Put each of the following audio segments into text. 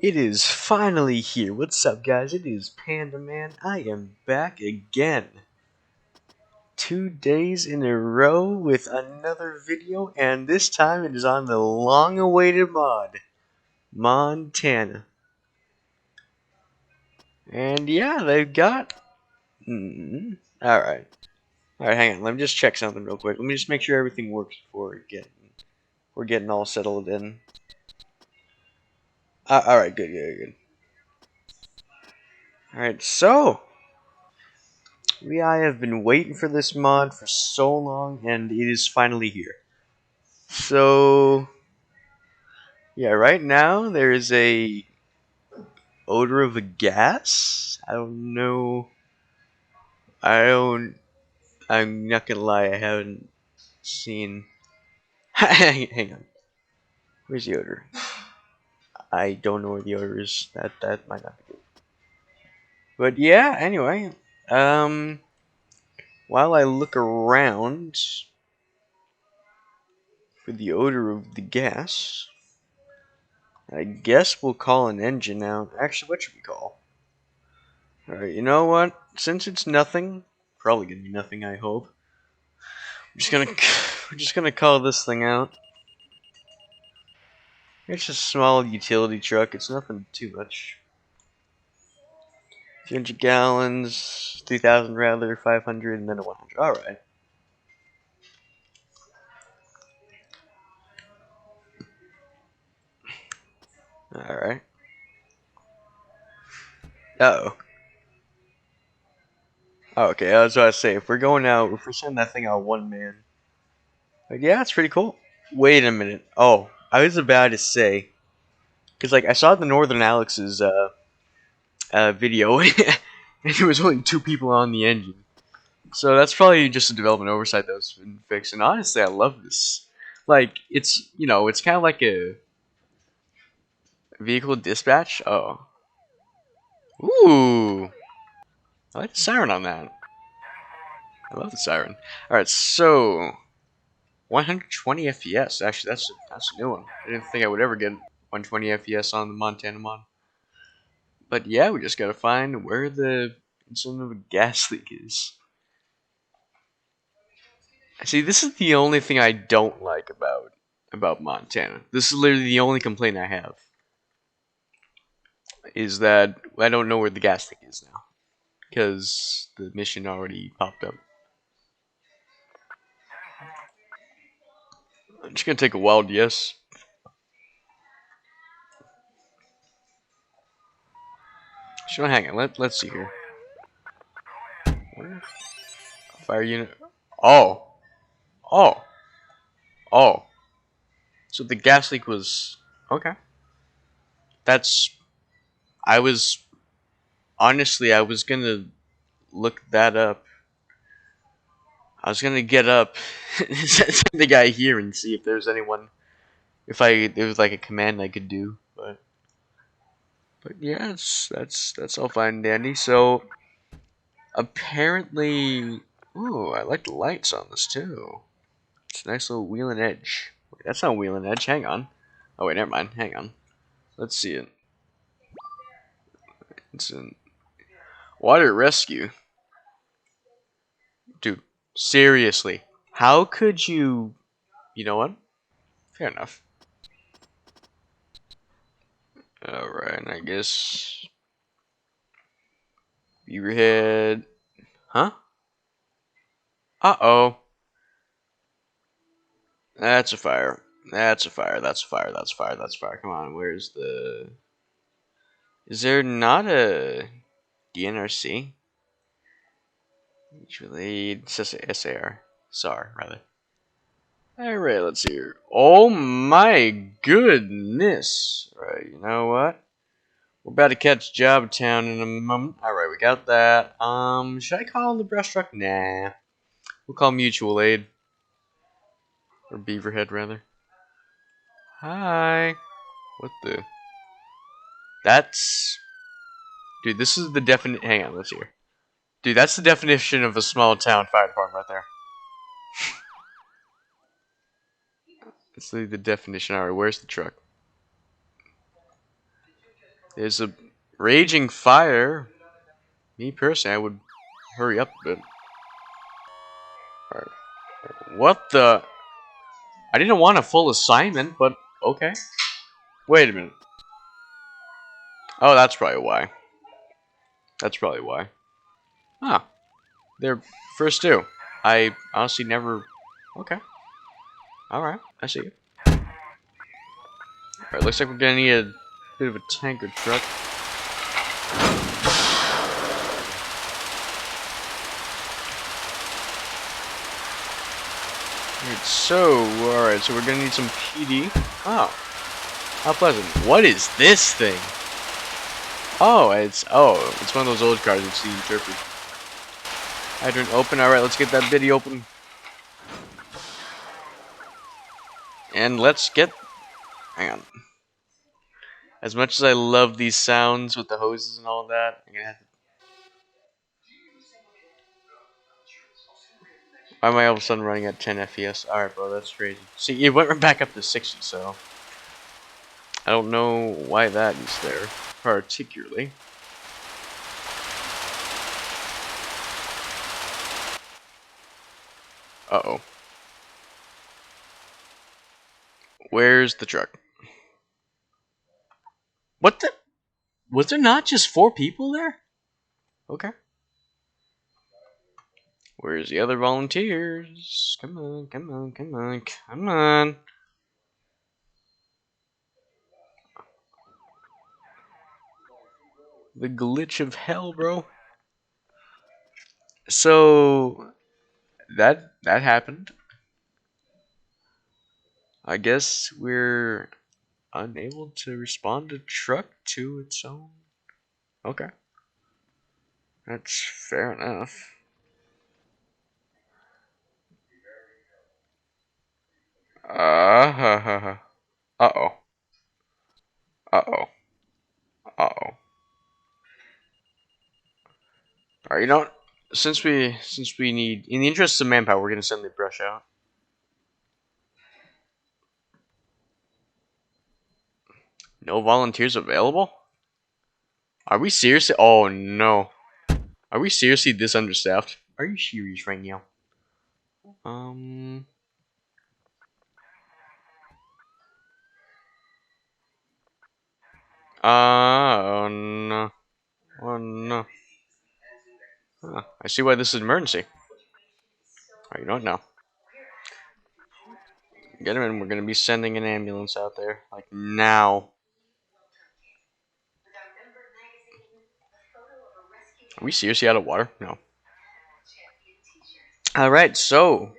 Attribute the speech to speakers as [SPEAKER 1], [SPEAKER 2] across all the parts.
[SPEAKER 1] It is finally here. What's up, guys? It is Panda Man. I am back again. 2 days in a row with another video, and this time it is on the long-awaited mod, Montana. And yeah, they've got. Alright. Alright, hang on. Let me just check something real quick. Let me just make sure everything works before we're getting all settled in. Alright, good. Alright, so. I have been waiting for this mod for so long, and it is finally here. So, yeah, right now there is a odor of a gas. I don't know. I'm not gonna lie, I haven't seen. Hang on. Where's the odor? I don't know where the odor is. That might not be good. But yeah, anyway. While I look around for the odor of the gas, I guess we'll call an engine out. Actually, what should we call? Alright, you know what? Since it's nothing, probably gonna be nothing, I hope. We're just gonna call this thing out. It's just a small utility truck. It's nothing too much. 200 gallons, 3,000 rather, 500, and then a 100. Alright. Alright. Uh-oh. Oh, okay, I was about to say, if we're sending that thing out one man. But yeah, it's pretty cool. Wait a minute. Oh, I was about to say, because, like, I saw the Northern Alex's, video, and there was only 2 people on the engine. So that's probably just a development oversight that's been fixed. And honestly, I love this. Like, it's kind of like a vehicle dispatch. Oh. Ooh. I like the siren on that. I love the siren. Alright, so 120 FPS. Actually, that's a new one. I didn't think I would ever get 120 FPS on the Montana mod. But yeah, we just gotta find where the incident of a gas leak is. See, this is the only thing I don't like about Montana. This is literally the only complaint I have. Is that I don't know where the gas tank is now. Because the mission already popped up. I'm just gonna take a wild yes. So hang on, let's see here. Where? Fire unit. Oh! Oh! Oh! So the gas leak was... Okay. That's... I was... Honestly, I was gonna look that up. I was gonna get up, send the guy here and see if there's anyone, if there was like a command I could do, but yeah, that's all fine and dandy. So apparently, ooh, I like the lights on this too. It's a nice little wheel and edge. Wait, that's not wheel and edge. Hang on. Oh wait, never mind. Hang on. Let's see it. It's in water rescue. Dude, seriously, how could you? You know what? Fair enough. Alright, I guess Beaverhead. Huh? Uh-oh. That's a fire. That's a fire. That's a fire. That's a fire. That's a fire. Come on, where's the... Is there not a DNRC? Usually, it says SAR. SAR, rather. Alright, let's see here. Oh my goodness. Alright, you know what? We're about to catch Jobtown in a moment. Alright, we got that. Should I call the brush truck? Nah. We'll call mutual aid. Or Beaverhead, rather. Hi. What the? That's... Dude, this is the definition... Hang on, let's hear. Dude, that's the definition of a small town fire department right there. That's the definition. Alright, where's the truck? There's a raging fire. Me personally, I would hurry up a bit. Alright. What the? I didn't want a full assignment, but okay. Wait a minute. Oh, that's probably why. That's probably why. Ah, they're first two. I honestly never. Okay. Alright, I see you. Alright, looks like we're gonna need a bit of a tanker truck. Alright, so we're gonna need some PD. Oh, how pleasant. What is this thing? Oh, it's one of those old cars you've seen Turpy. Hydrant open. Alright, let's get that biddy open. And let's get... Hang on. As much as I love these sounds with the hoses and all that, I'm gonna have to... Why am I all of a sudden running at 10 FPS? Alright, bro, that's crazy. See, it went right back up to 60, so... I don't know why that is there, particularly. Uh-oh. Where's the truck? What the? Was there not just 4 people there? Okay. Where's the other volunteers? Come on, come on, come on, come on. The glitch of hell, bro. So that happened. I guess we're unable to respond to truck to its own. Okay. That's fair enough. Uh-oh. Uh-oh. Uh-oh. Alright, you know what? Since we need, in the interest of manpower, we're gonna send the brush out. No volunteers available? Are we seriously? Oh no. Are we seriously this understaffed? Are you serious right now? Um. Oh no. Oh no. Huh, I see why this is an emergency. Alright, you know what now? Get him in. We're gonna be sending an ambulance out there. Like now. Are we seriously out of water? No. Alright, so.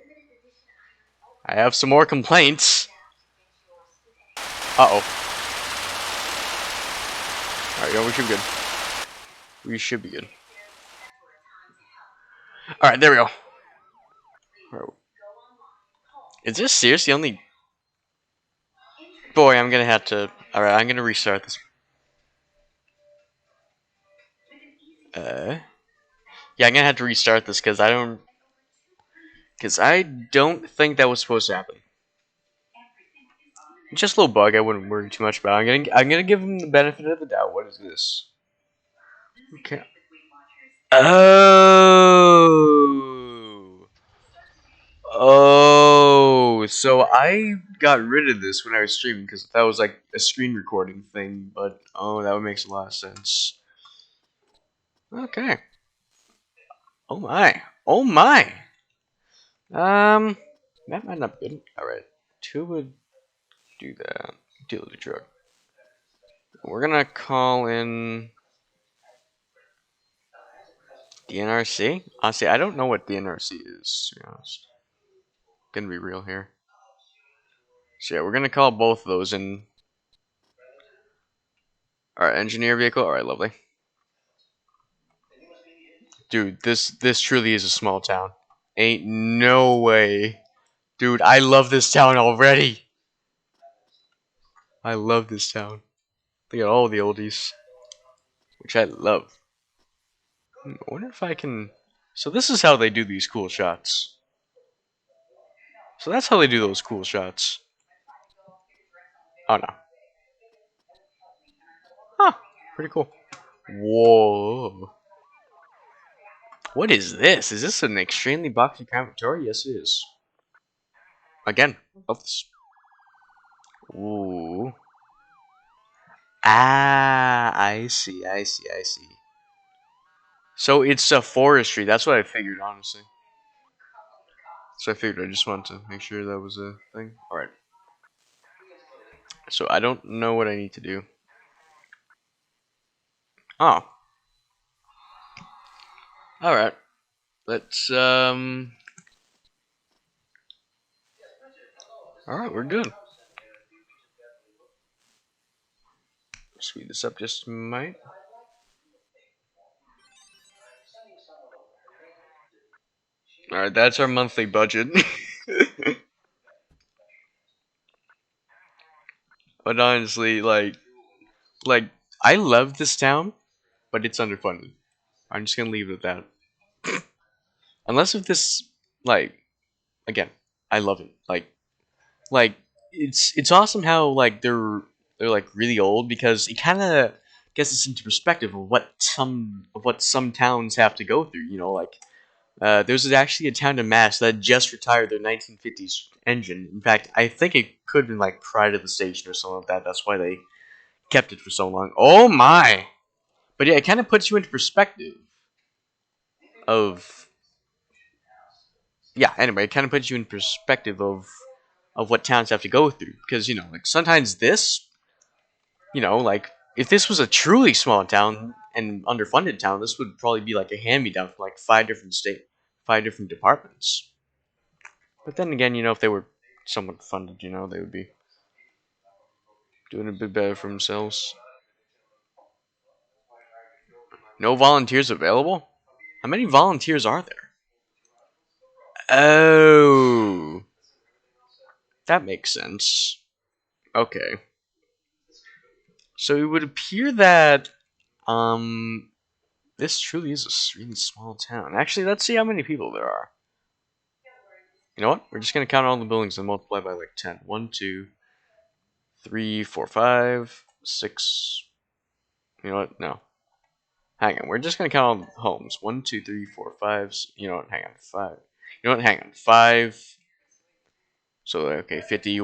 [SPEAKER 1] I have some more complaints. Uh-oh. Alright, yo, we should be good. We should be good. Alright, there we go. Right. Is this seriously only... Boy, I'm gonna have to... Alright, I'm gonna restart this. Yeah, I'm gonna have to restart this because I don't... Because I don't think that was supposed to happen. Just a little bug I wouldn't worry too much about. I'm gonna give him the benefit of the doubt. What is this? Okay. Oh. Oh. So I got rid of this when I was streaming because that was like a screen recording thing. But oh, that makes a lot of sense. Okay. Oh my. Oh my. That might not be good. All right. 2 would do that. Deal with the truck. We're gonna call in DNRC. Honestly, I don't know what DNRC is. To be honest, gonna be real here. So yeah, we're gonna call both of those in. All right, engineer vehicle. All right, lovely. Dude, this truly is a small town. Ain't no way, dude. I love this town already. I love this town. Look at all the oldies, which I love. I wonder if I can. So this is how they do these cool shots. So that's how they do those cool shots. Oh no. Huh. Pretty cool. Whoa. What is this? Is this an extremely boxy cafeteria? Yes, it is. Again, love this. Ooh. Ah, I see, I see, I see. So it's a forestry. That's what I figured, honestly. So I figured I just wanted to make sure that was a thing. Alright. So I don't know what I need to do. Oh. Alright. Let's, Alright, we're good. Speed this up just a mite. Alright, that's our monthly budget. But honestly, like, I love this town, but it's underfunded. I'm just gonna leave it at that. Unless if this, like, again, I love it. Like it's awesome how like they're like really old because it kind of gets us into perspective of what some towns have to go through. You know, like there's actually a town in Mass that just retired their 1950s engine. In fact, I think it could have been like prior to the station or something like that. That's why they kept it for so long. Oh my! But yeah, it kind of puts you into perspective of yeah. Anyway, it kind of puts you in perspective of what towns have to go through because you know like sometimes this you know, like if this was a truly small town and underfunded town, this would probably be like a hand-me-down for like five different departments. But then again, you know, if they were somewhat funded, you know, they would be doing a bit better for themselves. No volunteers available? How many volunteers are there? Oh, that makes sense. Okay, so it would appear that um this truly is a really small town. Actually, let's see how many people there are. You know what? We're just gonna count all the buildings and multiply by like 10. 1, 2, 3, 4, 5, 6. You know what? No. Hang on. We're just gonna count all the homes. 1, 2, 3, 4, 5. You know what? Hang on. 5. You know what? Hang on. 5. So okay, 50.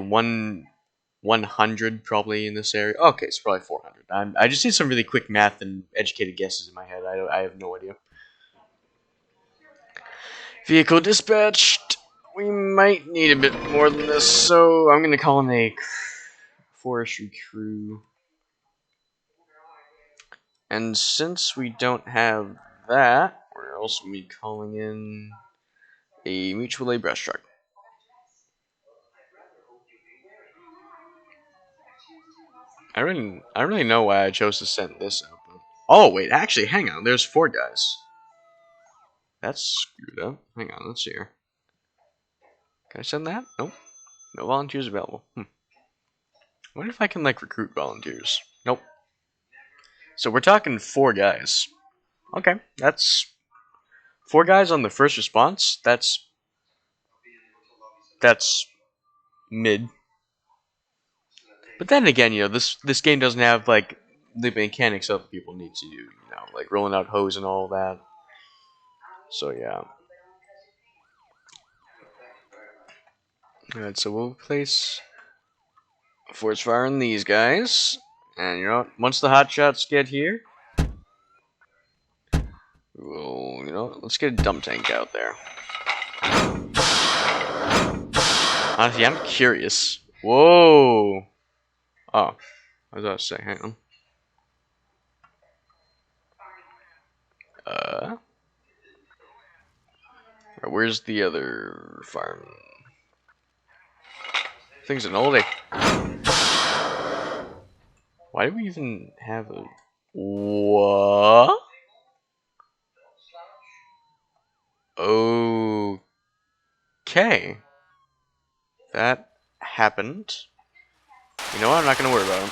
[SPEAKER 1] 100 probably in this area. Okay, it's probably 400. I just did some really quick math and educated guesses in my head. I have no idea. Vehicle dispatched. We might need a bit more than this, so I'm gonna call in a forestry crew. And since we don't have that, we're also be calling in a mutual aid brush truck. I really know why I chose to send this out. But... Oh wait, actually, hang on. There's 4 guys. That's screwed up. Hang on, let's see here. Can I send that? Nope. No volunteers available. I wonder if I can like recruit volunteers. Nope. So we're talking 4 guys. Okay, that's 4 guys on the first response. That's mid. But then again, you know, this game doesn't have like the mechanics other people need to do, you know, like rolling out hose and all that. So yeah. Alright, so we'll place force fire on these guys. And you know, once the hot shots get here, we'll let's get a dump tank out there. Honestly, I'm curious. Whoa. Oh, what was I saying? Hang on. Uh, where's the other farm? Thing's an oldie. Why do we even have a what? Okay, that happened. You know what? I'm not gonna worry about him.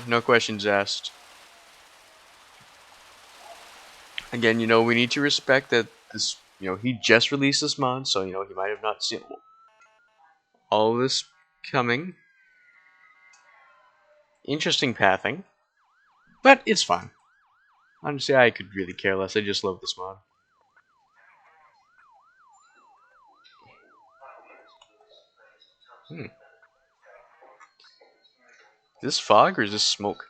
[SPEAKER 1] No questions asked. Again, you know we need to respect that this. You know he just released this mod, so you know he might have not seen all of this coming. Interesting pathing. But it's fine. Honestly, I could really care less. I just love this mod. Hmm. Is this fog or is this smoke?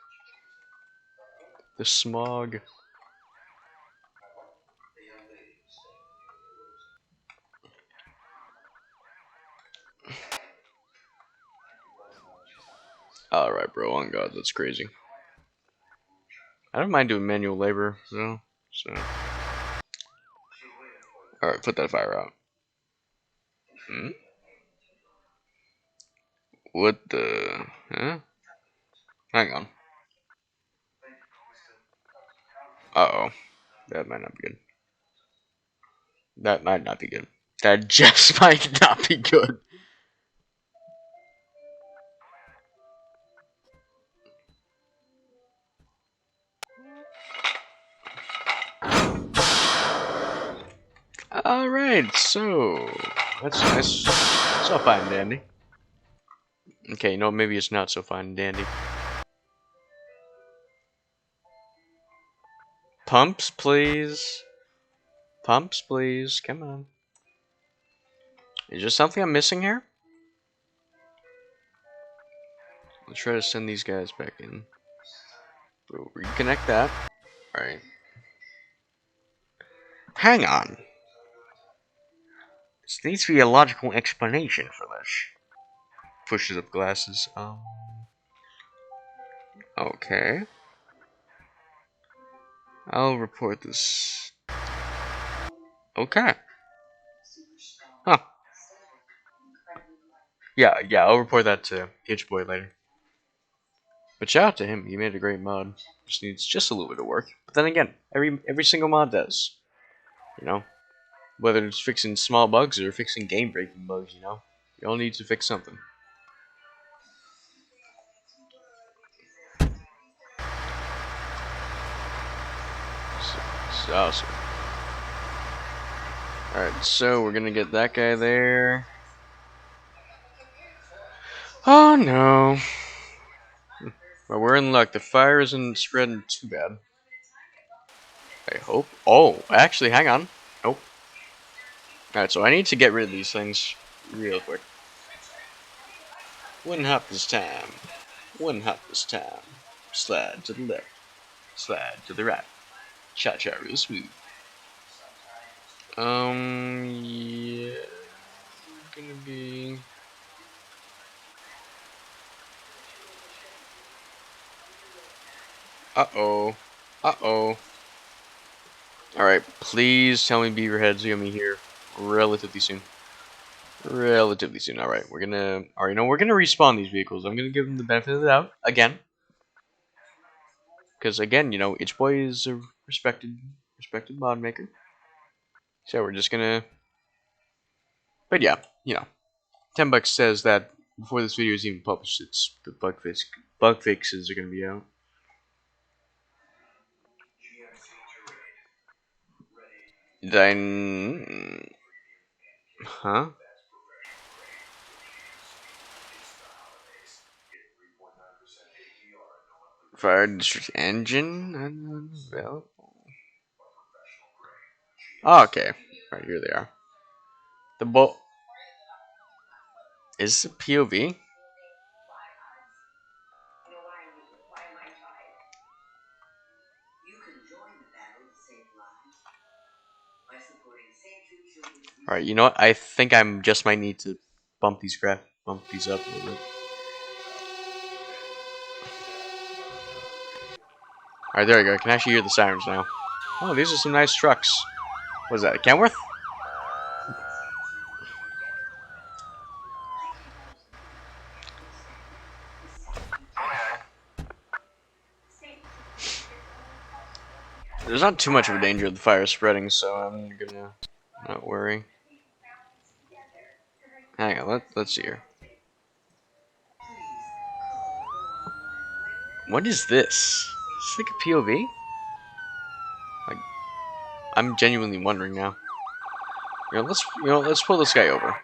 [SPEAKER 1] The smog. Alright, bro. On God, that's crazy. I don't mind doing manual labor, though. So. Alright, put that fire out. Hmm? What the? Huh? Hang on. Uh-oh. That might not be good. That might not be good. That just might not be good. Alright, so that's nice. It's all fine and dandy. Okay, no, maybe it's not so fine and dandy. Pumps, please. Pumps, please. Come on. Is there something I'm missing here? Let's try to send these guys back in. We'll reconnect that. Alright. Hang on. There needs to be a logical explanation for this. Pushes up glasses. Okay. I'll report this. Okay. Huh. Yeah, I'll report that to Hitch Boy later. But shout out to him, he made a great mod. Just needs just a little bit of work. But then again, every single mod does. You know? Whether it's fixing small bugs or fixing game breaking bugs, you know? You all need to fix something. So. Alright, so we're gonna get that guy there. Oh no. Well, we're in luck. The fire isn't spreading too bad. I hope. Oh, actually, hang on. Nope. Alright, so I need to get rid of these things real quick. One hop this time. One hop this time. Slide to the left. Slide to the right. Cha-cha real smooth. Yeah. Gonna be... Uh-oh. Uh-oh. Alright, please tell me Beaverhead's gonna be here relatively soon. Relatively soon. Alright, we're gonna... Alright, no, we're gonna respawn these vehicles. I'm gonna give them the benefit of the doubt. Again. Because, again, you know, Itch Boy is a respected mod maker. So we're just gonna... But yeah, you know. $10 says that before this video is even published, it's the bug fixes are gonna be out. Then... Huh? Fire district engine unavailable. Oh, okay. Right, here they are. The boat is this a POV? Alright, you know what? I think I'm just might need to bump these up a little bit. Alright, there we go. I can actually hear the sirens now. Oh, these are some nice trucks. What is that, a Kenworth? There's not too much of a danger of the fire spreading, so I'm gonna not worry. Hang on, let's see here. What is this? Is this like a POV? Like, I'm genuinely wondering now. Let's pull this guy over.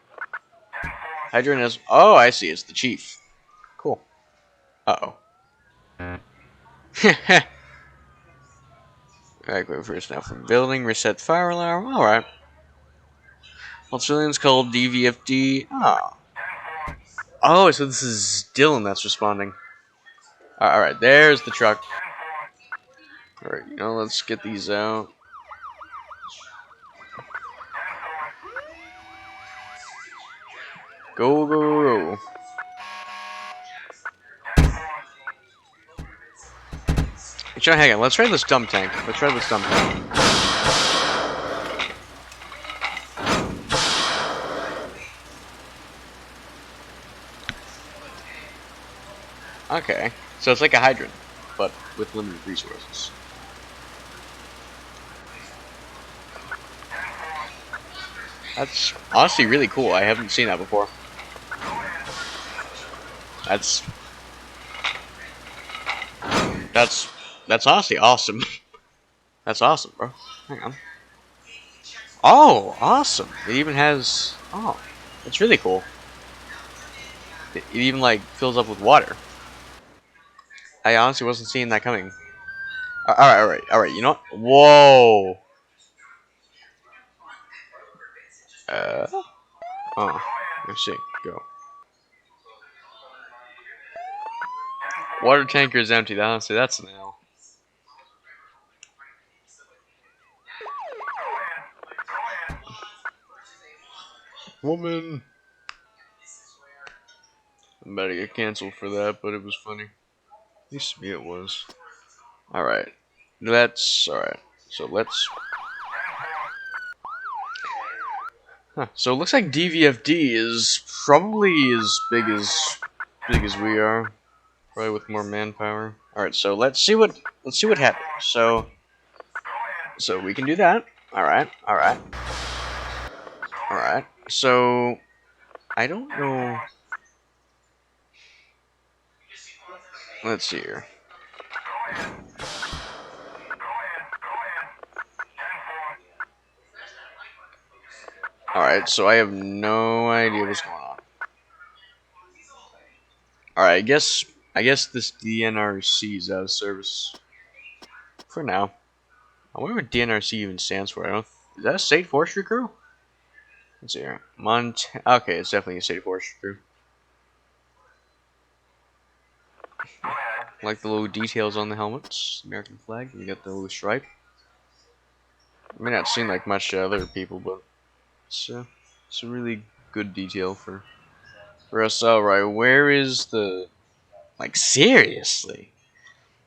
[SPEAKER 1] Hydron has. Oh, I see. It's the chief. Cool. Uh oh. Evacuate first now from building. Reset fire alarm. Alright. All civilians called DVFD. Ah. Oh, so this is Dylan that's responding. Alright, there's the truck. Alright, let's get these out. Go, go, go. Actually, hang on. Let's try this dump tank. Let's try this dump tank. Okay. So it's like a hydrant, but with limited resources. That's honestly really cool. I haven't seen that before. That's honestly awesome. That's awesome, bro. Hang on. Oh, awesome. It even has... Oh, that's really cool. It even, like, fills up with water. I honestly wasn't seeing that coming. Alright. You know what? Whoa! Oh. Let's see. Go. Water tanker is empty. Honestly, that's an L. Woman! I'm about to get canceled for that, but it was funny. At least to me it was. Alright. Alright. So let's... Huh. So it looks like DVFD is probably as big as we are. Probably with more manpower. Alright, so let's see what happens. So we can do that. Alright. So I don't know. Let's see here. Alright, so I have no idea what's going on. Alright, I guess this DNRC is out of service. For now. I wonder what DNRC even stands for. Is that a state forestry crew? Let's see here. Okay, it's definitely a state forestry crew. Like the little details on the helmets. American flag. You got the little stripe. It may not seem like much to other people, but it's a really good detail for us. Alright, where is the... Like, seriously?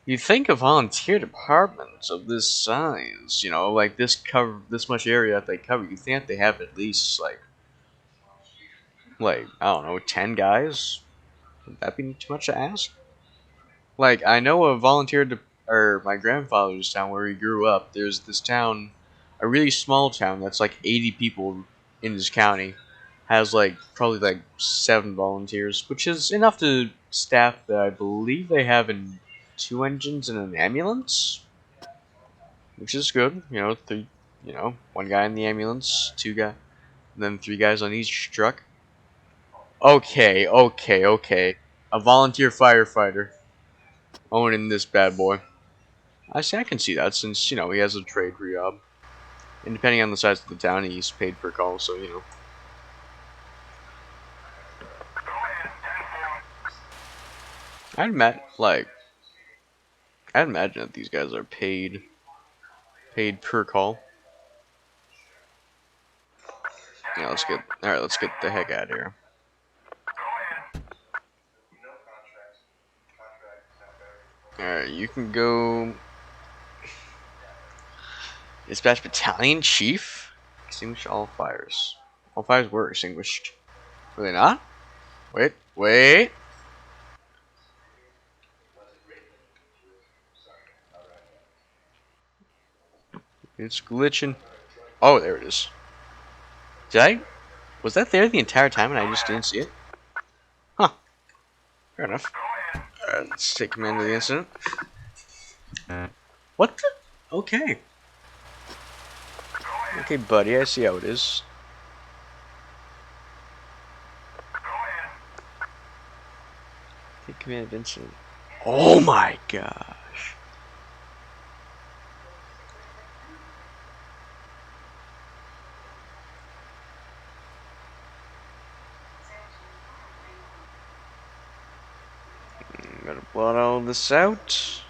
[SPEAKER 1] You think a volunteer department of this size, like this much area that they cover, you think they have at least, like, I don't know, 10 guys? Would that be too much to ask? Like, I know a volunteer, or my grandfather's town where he grew up, there's this town, a really small town that's like 80 people in this county, has like, probably like 7 volunteers, which is enough to staff that I believe they have in 2 engines and an ambulance, which is good, 1 guy in the ambulance, 2 guys, and then 3 guys on each truck. Okay. A volunteer firefighter owning this bad boy. I can see that since, he has a trade for job. And depending on the size of the town, he's paid per call, so, I'd imagine that these guys are paid per call. Yeah, let's get the heck out of here. Alright, you can go... Dispatch battalion chief? Extinguish all fires. All fires were extinguished. Were they not? Wait. It's glitching. Oh, there it is. Was that there the entire time and I just didn't see it? Huh. Fair enough. Alright, let's take command of the incident. What the? Okay. Okay, buddy, I see how it is. Take command of incident. Oh my gosh. plot all this out.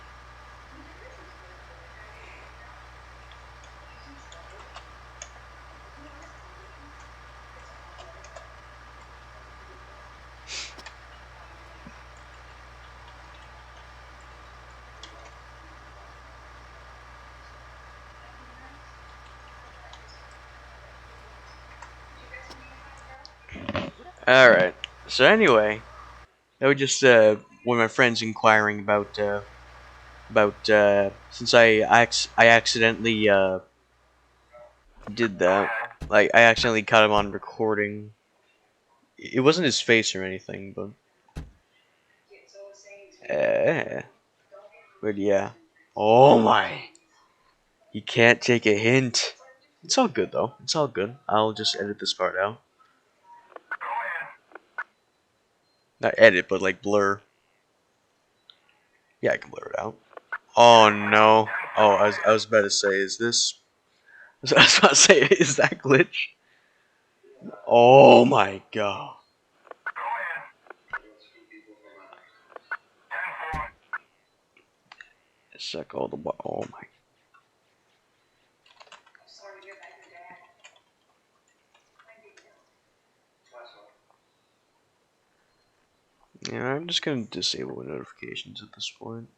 [SPEAKER 1] Alright. So anyway, that was just one of my friends inquiring about since I accidentally did that. Like I accidentally caught him on recording. It wasn't his face or anything, uh, but yeah. Oh my! You can't take a hint. It's all good though. It's all good. I'll just edit this part out. Not edit, but like blur. Yeah, I can blur it out. Oh no. Oh, I was about to say, is this? I was about to say, is that glitch? Oh my god. Suck all the. Oh my. Yeah, I'm just gonna disable notifications at this point.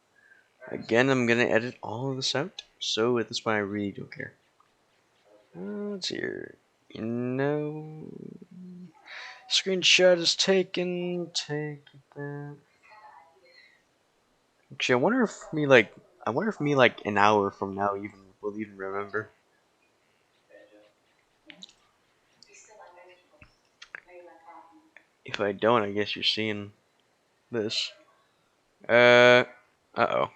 [SPEAKER 1] Again, I'm gonna edit all of this out, so at this point I really don't care. Let's see here. You know, screenshot is taken. Take that. Actually, I wonder if me like an hour from now even will even remember. If I don't, I guess you're seeing this. Uh-oh.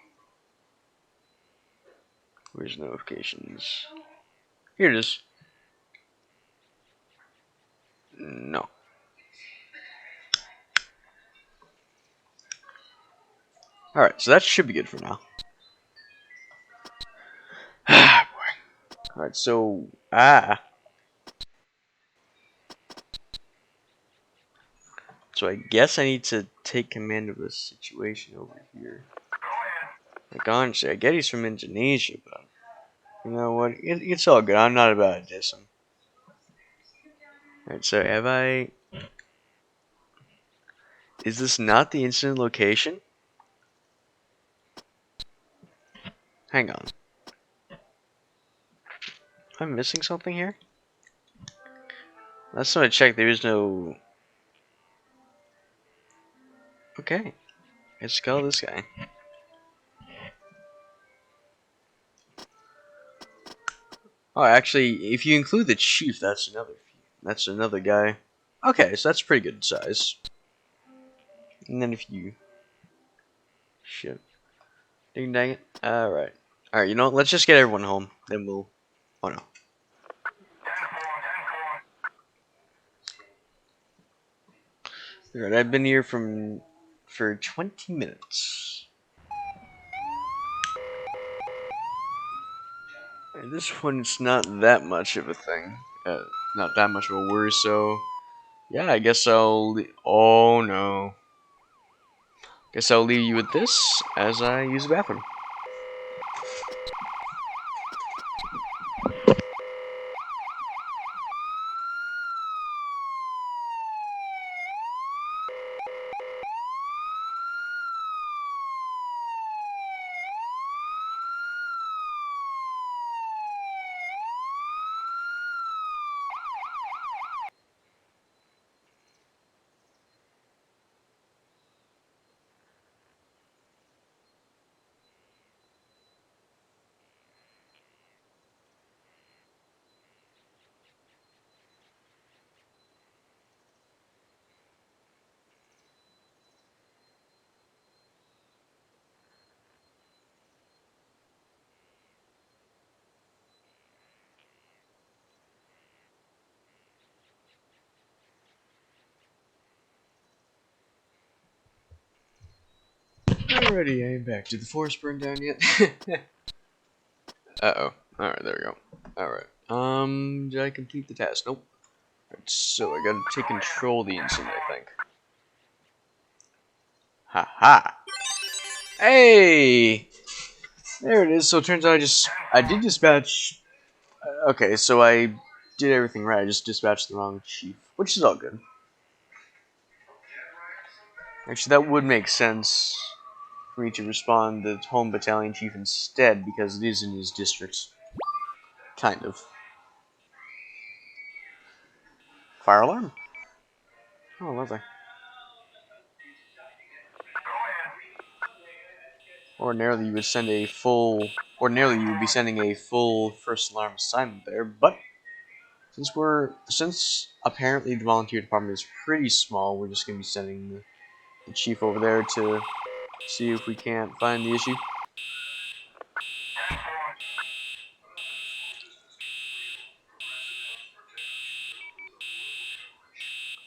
[SPEAKER 1] Where's notifications? Here it is. No. Alright, so that should be good for now. Ah, boy. Alright, so... So I guess I need to take command of this situation over here. Like, honestly, I get he's from Indonesia, but... You know what? It's all good. I'm not about to diss him. Alright, so have I... Is this not the incident location? Hang on. Am I missing something here? Last time I checked, there is no... Okay. Let's call this guy. Oh, actually, if you include the chief, that's another guy. Okay, so that's pretty good size. And then if you... Shit. Ding dang it. Alright. Alright, you know what? Let's just get everyone home. Then we'll... Oh no. Alright, I've been here for 20 minutes. And this one's not that much of a thing. Not that much of a worry, so... Yeah, I guess I'll... Oh no. Guess I'll leave you with this as I use the bathroom. Alrighty, I am back. Did the forest burn down yet? Uh-oh. Alright, there we go. Alright. Did I complete the task? Nope. Right, so I gotta take control of the incident, I think. Ha ha! Hey! There it is. So it turns out I did dispatch. Okay, so I did everything right. I just dispatched the wrong chief, which is all good. Actually, that would make sense for me to respond the home battalion chief instead because it is in his district. Kind of. Fire alarm? Oh, lovely. Ordinarily, you would send a full. Ordinarily, you would be sending a full first alarm assignment there, but since apparently the volunteer department is pretty small, we're just gonna be sending the chief over there to see if we can't find the issue.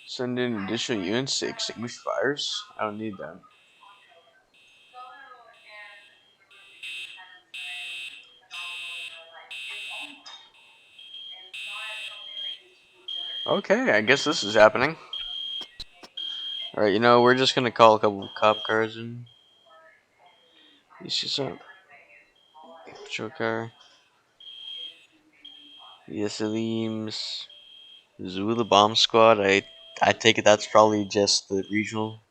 [SPEAKER 1] Send in additional units to extinguish fires. I don't need that. Okay, I guess this is happening. Alright, we're just gonna call a couple of cop cars and. This is a patrol car. Yesalims. Zula Bomb Squad. I take it that's probably just the regional.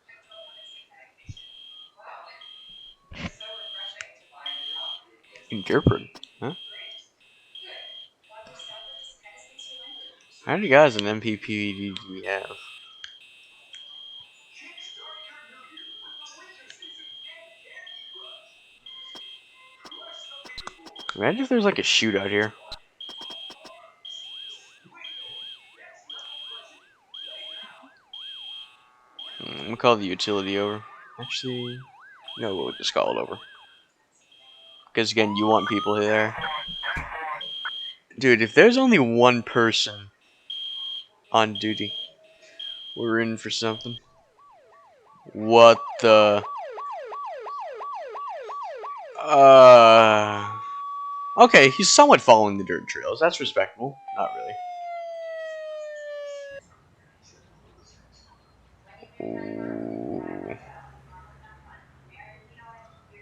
[SPEAKER 1] Interpret. Huh? How many guys in MPPD do we have? Imagine if there's like a shootout here. I'm gonna call the utility over. Actually, no, we'll just call it over. Because again, you want people there. Dude, if there's only one person on duty, we're in for something. What the? Okay, he's somewhat following the dirt trails. That's respectable. Not really. Ooh.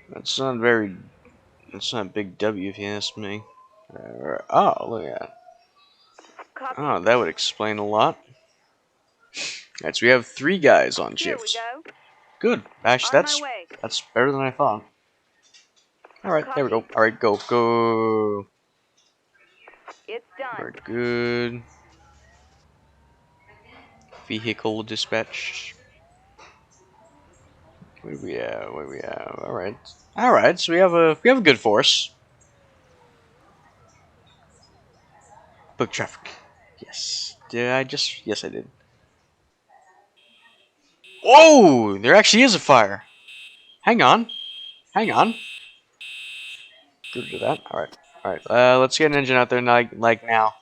[SPEAKER 1] That's not very. That's not a big W if you ask me. Oh, look at that. Oh, that would explain a lot. Alright, so we have 3 guys on shift. Good. Actually, that's better than I thought. Alright, there we go. Alright, go. Go.
[SPEAKER 2] It's done.
[SPEAKER 1] We're good. Vehicle dispatched. What do we have? What do we have? Alright. Alright, so we have a good force. Book traffic. Yes. Did I just yes I did. Whoa! There actually is a fire. Hang on. Hang on. Good to that. Alright. Alright. Let's get an engine out there like now.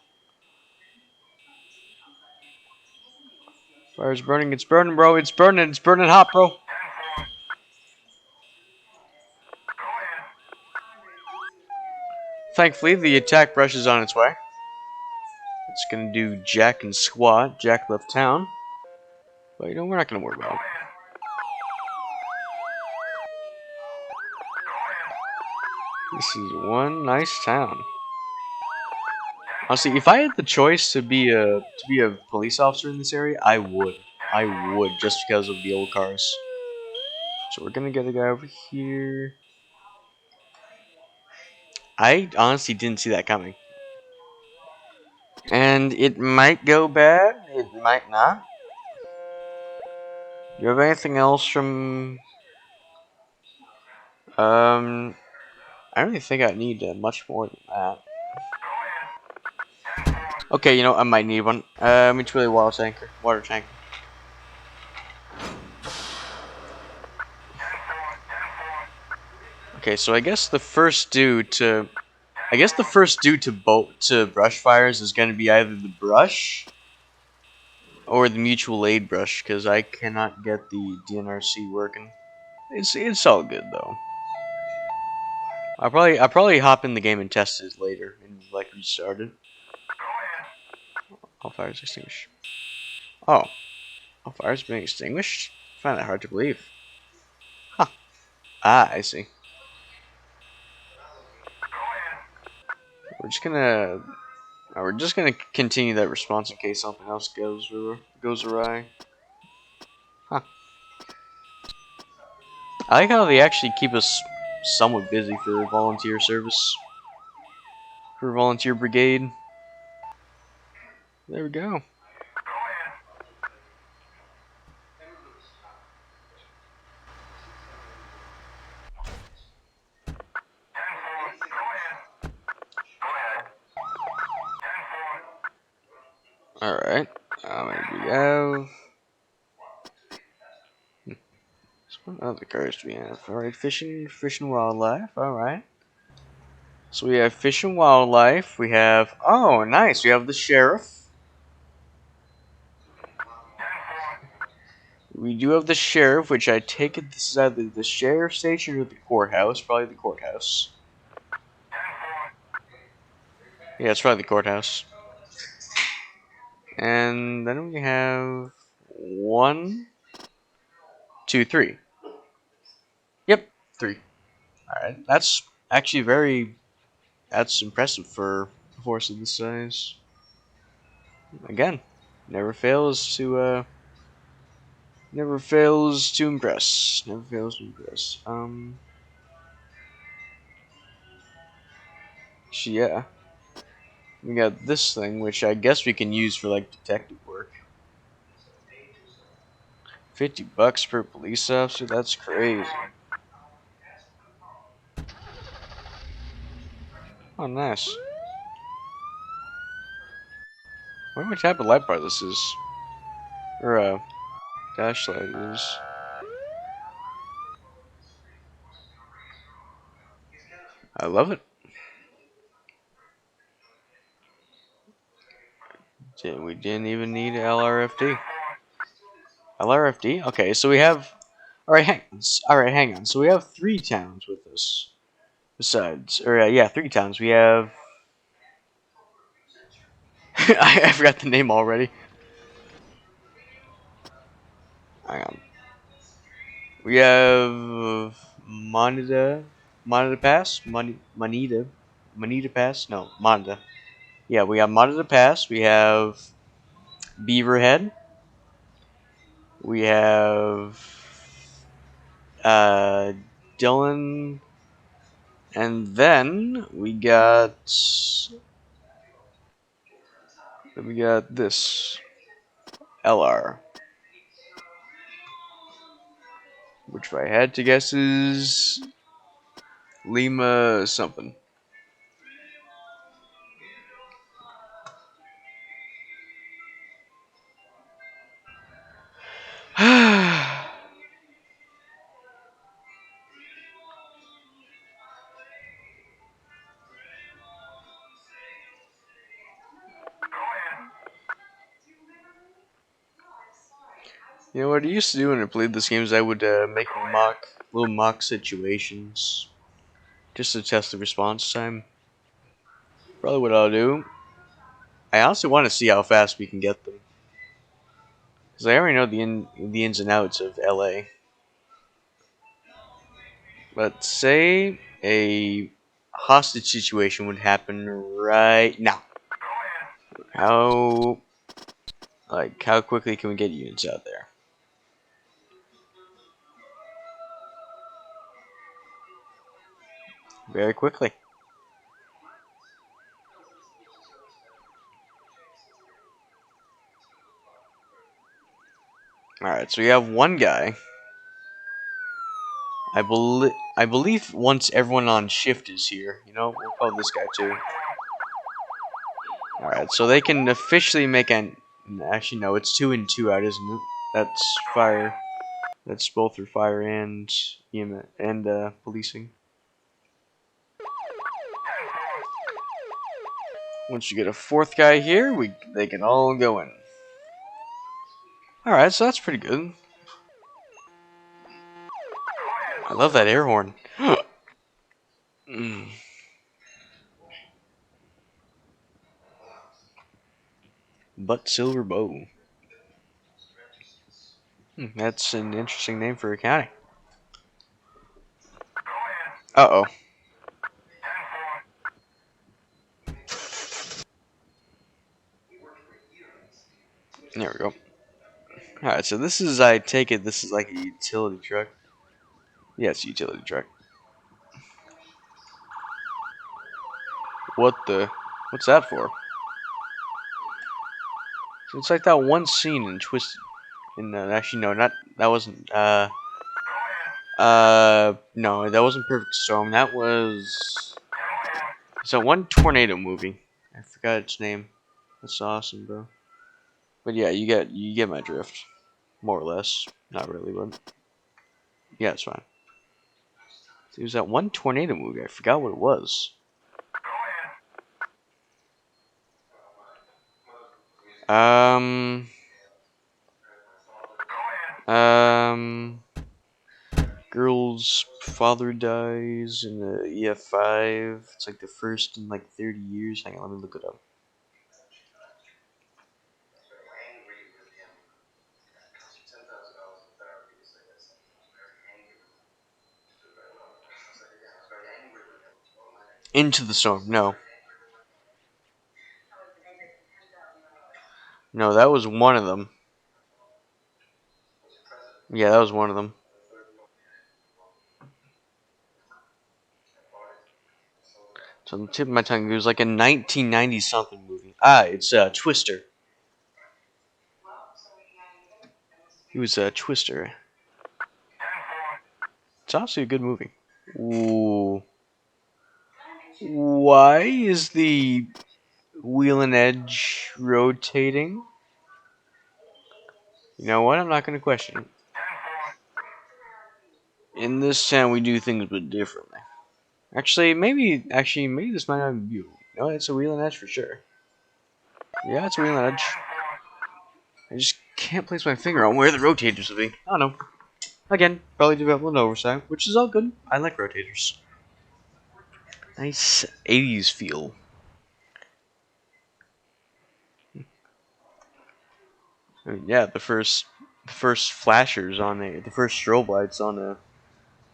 [SPEAKER 1] Fire's burning. It's burning, bro. It's burning. It's burning hot, bro. Thankfully, the attack brush is on its way. It's gonna do Jack and squat. Jack left town. But we're not gonna worry about it. This is one nice town. Honestly, if I had the choice to be a police officer in this area, I would. I would, just because of the old cars. So we're gonna get a guy over here. I honestly didn't see that coming. And it might go bad, it might not. Do you have anything else from... I don't even think I need much more than that. Okay, I might need one. It's really water tanker. Water tank. Okay, so I guess the first dude to brush fires is going to be either the brush or the mutual aid brush, because I cannot get the DNRC working. It's all good though. I'll probably hop in the game and test it later and like restart it. All fires extinguished. All fires being extinguished. I find that hard to believe. Huh. Ah, I see. We're just gonna continue that response in case something else goes awry. Huh. I like how they actually keep us somewhat busy for volunteer service. For volunteer brigade. There we go. Alright. We have. What other cards do we have? Alright, fish and wildlife. Alright. So we have fish and wildlife. We have. Oh, nice. We have the sheriff. We do have the sheriff, which I take it this is either the sheriff station or the courthouse. Probably the courthouse. Yeah, it's probably the courthouse. And then we have 1, 2, 3. Yep, 3. Alright, that's actually that's impressive for a force of this size. Again, never fails to impress. Never fails to impress. So yeah, we got this thing, which I guess we can use for like detective work. $50 per police officer. That's crazy. Oh, nice. I wonder what type of light bar this is, or dash light is. I love it. We didn't even need LRFD. LRFD? Okay, so we have. Alright, hang on. So we have 3 towns with us. Besides, or yeah, 3 towns. We have. I forgot the name already. Hang on. We have Monida Pass, Manita Pass. No, Monida. Yeah, we have Monida Pass. We have Beaverhead. We have uh, Dylan, and then we got this LR, which if I had to guess is Lima something. You know what I used to do when I played this game is I would make little mock situations just to test the response time. Probably what I'll do. I honestly want to see how fast we can get them, because I already know the ins and outs of LA. But say a hostage situation would happen right now. How how quickly can we get units out there? Very quickly. Alright, so we have one guy. I believe once everyone on shift is here, we'll call this guy too. Alright, so they can officially make an. Actually, no, it's 2 and 2 out, isn't it? That's fire. That's both for fire and EMS and policing. Once you get a 4th guy here, they can all go in. Alright, so that's pretty good. I love that air horn. Mm. But Silver Bow. That's an interesting name for a county. Uh-oh. There we go. Alright, so this is, I take it, this is like a utility truck. Yeah, it's a utility truck. What the? What's that for? So it's like that one scene in Twisted. Actually, no, not, that wasn't, no, that wasn't Perfect Storm. That was, it's that one tornado movie. I forgot its name. That's awesome, bro. But yeah, you get my drift. More or less. Not really, but yeah, it's fine. It was that one tornado movie. I forgot what it was. Um, um, girl's father dies in the EF5. It's like the first in like 30 years. Hang on, let me look it up. Into the Storm. No, no, that was one of them. Yeah, that was one of them. So on the tip of my tongue, it was like a 1990 something movie. Ah, it's Twister. It was Twister. It's honestly a good movie. Ooh. Why is the wheel and edge rotating? You know what? I'm not going to question it. In this town, we do things a bit differently. Maybe this might not be you. No, it's a wheel and edge for sure. Yeah, it's a wheel and edge. I just can't place my finger on where the rotators would be. I don't know. Again, probably development oversight, which is all good. I like rotators. Nice 80s feel. I mean, yeah, the first flashers on the first strobe lights on a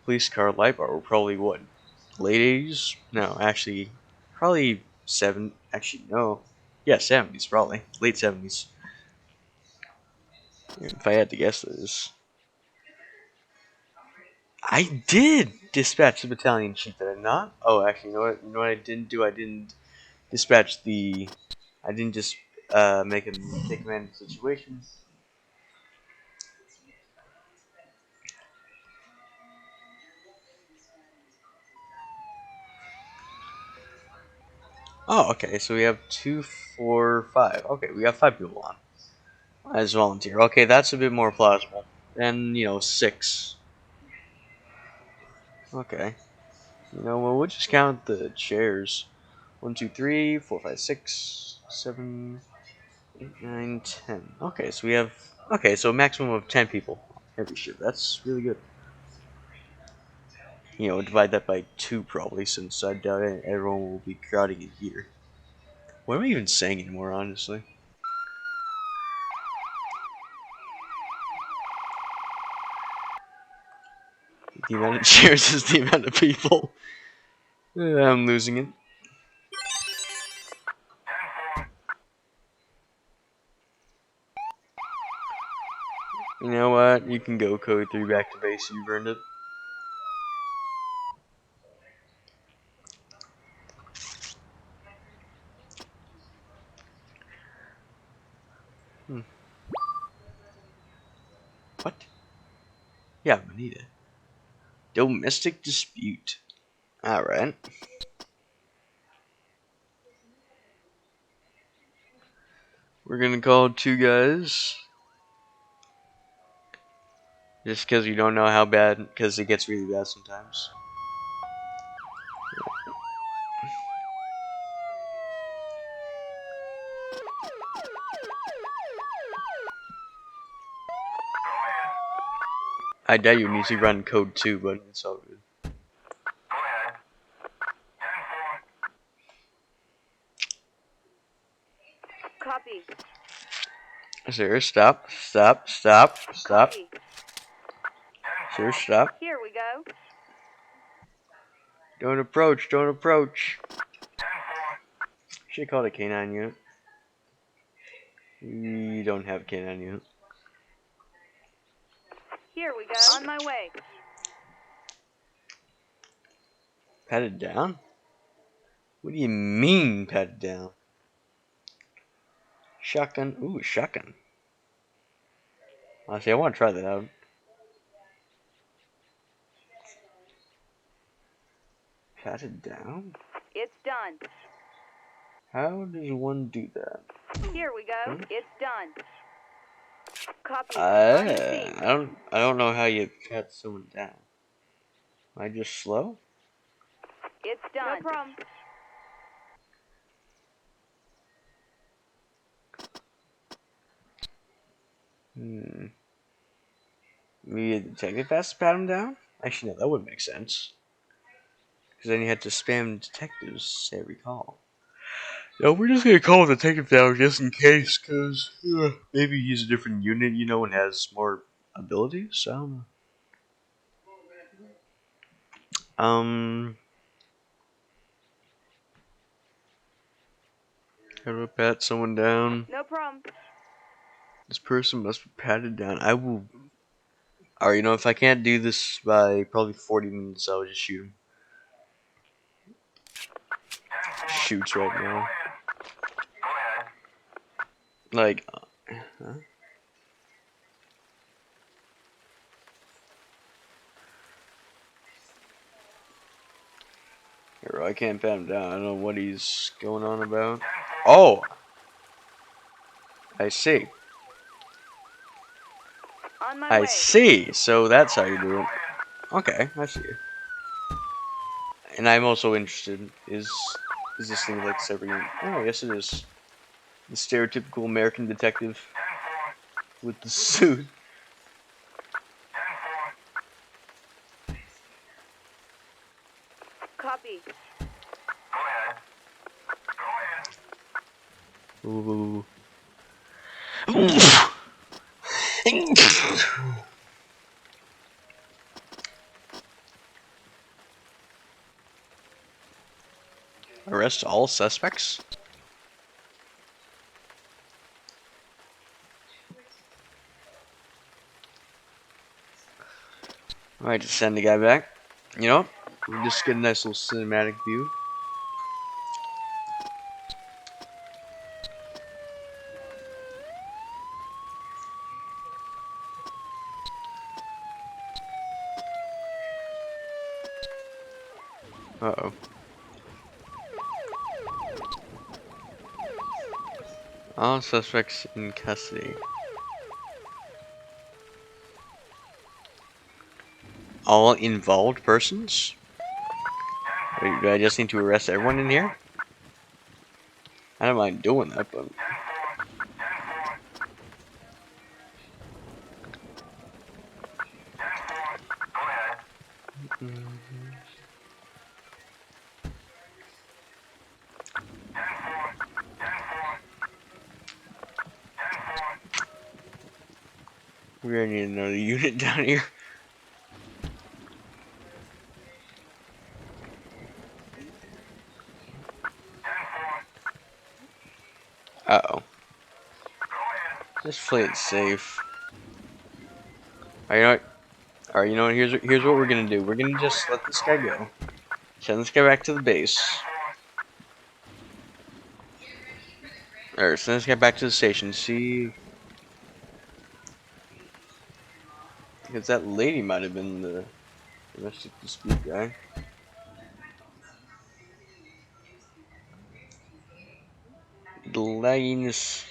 [SPEAKER 1] police car light bar were probably what, late 80s? No, actually, probably seven. Actually, no, yeah, 70s probably, late 70s. If I had to guess this, I did dispatch the battalion chief. Did I not? Oh, actually, you know what? You know what I didn't do? I didn't dispatch the. I didn't just make him take command of the situation. Oh, okay. So we have 2, 4, 5. Okay, we got 5 people on as volunteer. Okay, that's a bit more plausible than 6. Okay. Well, we'll just count the chairs. 1, 2, 3, 4, 5, 6, 7, 8, 9, 10. Okay, so we have. Okay, so a maximum of 10 people every shift. That's really good. Divide that by 2 probably, since I doubt everyone will be crowding in here. What am I even saying anymore, honestly? The amount of chairs is the amount of people. I'm losing it. You know what? You can go code 3 back to base. You've earned it. Hmm. What? Yeah, Bonita. Domestic dispute. Alright. We're gonna call 2 guys. Just because you don't know how bad, because it gets really bad sometimes. I doubt you need to run code 2, but it's all good.
[SPEAKER 2] Copy.
[SPEAKER 1] Sir, stop, stop, stop, stop.
[SPEAKER 2] Copy.
[SPEAKER 1] Sir, stop.
[SPEAKER 2] Here we go.
[SPEAKER 1] Don't approach, don't approach. Should call it a canine unit. We don't have a canine unit.
[SPEAKER 2] Here we go. On my way.
[SPEAKER 1] Pat it down? What do you mean, pat it down? Shotgun. Ooh, shotgun. Honestly, I want to try that out. Pat it down?
[SPEAKER 2] It's done.
[SPEAKER 1] How does one do that?
[SPEAKER 2] Here we go. It's done. Copy. On the scene.
[SPEAKER 1] I don't know how you pat someone down. Am I just slow?
[SPEAKER 2] It's done. No problem.
[SPEAKER 1] Maybe a detective has to pat him down? Actually, no, that wouldn't make sense. Because then you had to spam detectives every call. No, we're just gonna call the detective down just in case, because maybe he's a different unit, you know, and has more abilities. I don't know. How do I pat someone down?
[SPEAKER 2] No problem.
[SPEAKER 1] This person must be patted down. I will. Or, you know, if I can't do this by probably 40 minutes, I'll just shoot him. Shoots right now. Like, huh? Here, I can't pat him down. I don't know what he's going on about. Oh! I see.
[SPEAKER 2] On my
[SPEAKER 1] I
[SPEAKER 2] way.
[SPEAKER 1] see. So that's how you do it. Okay, I see. And I'm also interested. Is this thing like severing? Oh, yes, it is. The stereotypical American detective with the suit.
[SPEAKER 2] Copy.
[SPEAKER 1] Ooh. Arrest all suspects? Alright, just send the guy back. You know, we just get a nice little cinematic view. Uh-oh. All suspects in custody. All involved persons? Wait, do I just need to arrest everyone in here? I don't mind doing that, but... We're gonna need another unit down here. Uh-oh. Just play it safe. Alright, you know what? Alright, you know what? Here's what we're gonna do. We're gonna just let this guy go. Send this guy back to the base. Or send this guy back to the station. See... Because that lady might have been the domestic dispute guy. The lines...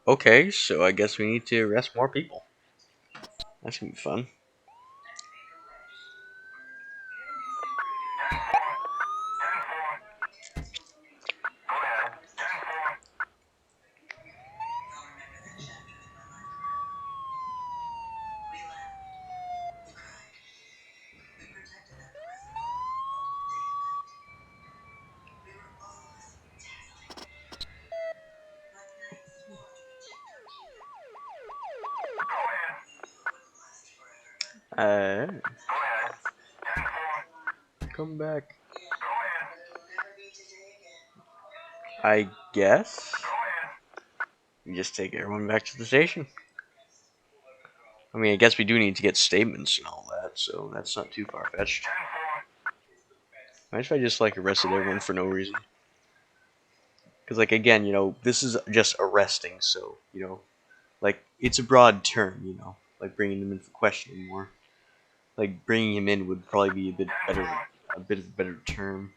[SPEAKER 1] Okay, so I guess we need to arrest more people. That's gonna be fun. Come back. I guess. We just take everyone back to the station. I mean, I guess we do need to get statements and all that, so that's not too far-fetched. Imagine if I just, like, arrested everyone for no reason. Because, like, again, you know, this is just arresting, so, you know, like, it's a broad term, you know, like, bringing them in for questioning more. Like, bringing him in would probably be a bit of a better term.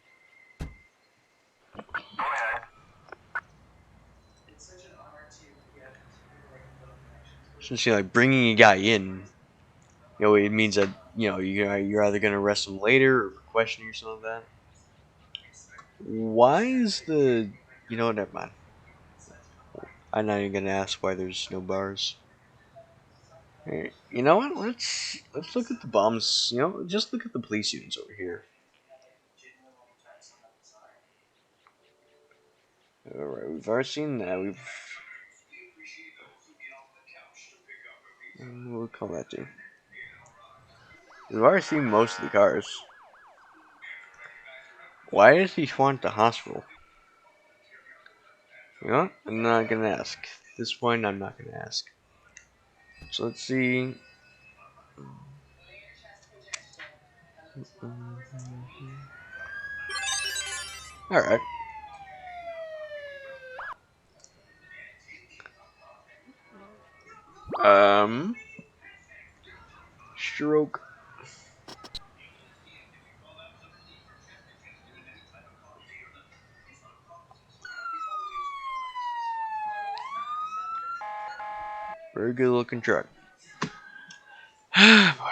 [SPEAKER 1] Since, you know, like, bringing a guy in, you know, it means that, you know, you're either going to arrest him later or for questioning or something like that. Why is the... You know what, never mind. I'm not even going to ask why there's no bars. Hey, you know what, let's look at the bombs, you know, just look at the police units over here. Alright, we've already seen that, we'll call that too. We've already seen most of the cars. Why does he want the hospital? You know what? I'm not gonna ask. At this point, I'm not gonna ask. So let's see. Alright. Stroke. Very good looking truck. Boy.